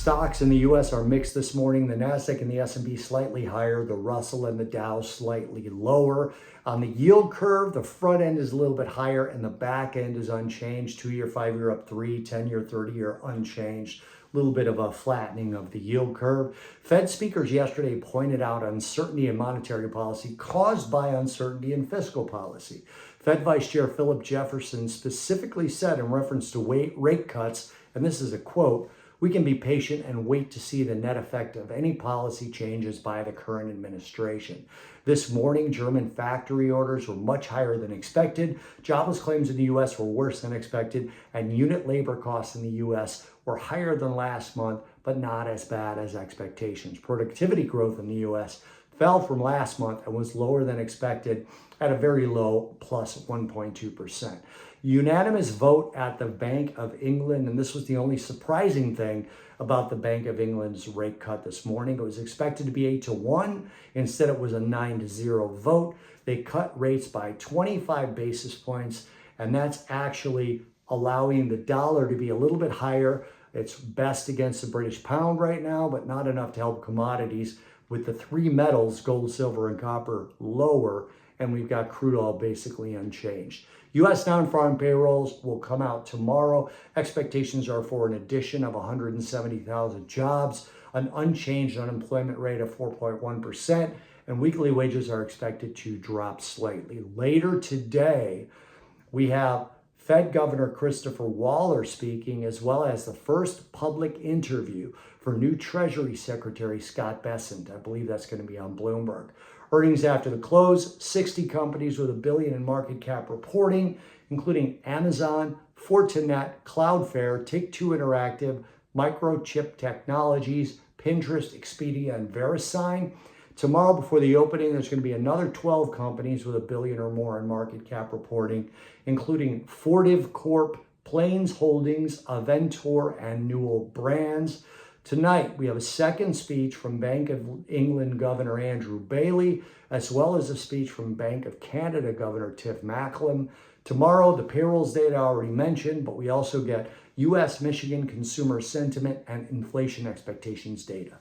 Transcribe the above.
Stocks in the U.S. are mixed this morning. The Nasdaq and the S&P slightly higher, the Russell and the Dow slightly lower. On the yield curve, the front end is a little bit higher and the back end is unchanged. 2-year, 5-year up 3, 10-year, 30-year unchanged. A little bit of a flattening of the yield curve. Fed speakers yesterday pointed out uncertainty in monetary policy caused by uncertainty in fiscal policy. Fed Vice Chair Philip Jefferson specifically said in reference to rate cuts, and this is a quote, "We can be patient and wait to see the net effect of any policy changes by the current administration." This morning, German factory orders were much higher than expected. Jobless claims in the U.S. were worse than expected, and unit labor costs in the U.S. were higher than last month, but not as bad as expectations. Productivity growth in the U.S. fell from last month and was lower than expected at a very low plus 1.2%. Unanimous vote at the Bank of England, and this was the only surprising thing about the Bank of England's rate cut this morning. It was expected to be 8-1. Instead, it was a 9-0 vote. They cut rates by 25 basis points, and that's actually allowing the dollar to be a little bit higher. It's best against the British pound right now, but not enough to help commodities, with the three metals, gold, silver, and copper, lower, and we've got crude oil basically unchanged. U.S. Nonfarm payrolls will come out tomorrow. Expectations are for an addition of 170,000 jobs, an unchanged unemployment rate of 4.1%, and weekly wages are expected to drop slightly. Later today, we have Fed Governor Christopher Waller speaking, as well as the first public interview for new Treasury Secretary Scott Bessent. I believe that's going to be on Bloomberg. Earnings after the close, 60 companies with $1 billion in market cap reporting, including Amazon, Fortinet, Cloudflare, Take-Two Interactive, Microchip Technologies, Pinterest, Expedia, and VeriSign. Tomorrow, before the opening, there's going to be another 12 companies with $1 billion or more in market cap reporting, including Fortive Corp, Plains Holdings, Aventor, and Newell Brands. Tonight, we have a second speech from Bank of England Governor Andrew Bailey, as well as a speech from Bank of Canada Governor Tiff Macklem. Tomorrow, the payrolls data I already mentioned, but we also get U.S. Michigan consumer sentiment and inflation expectations data.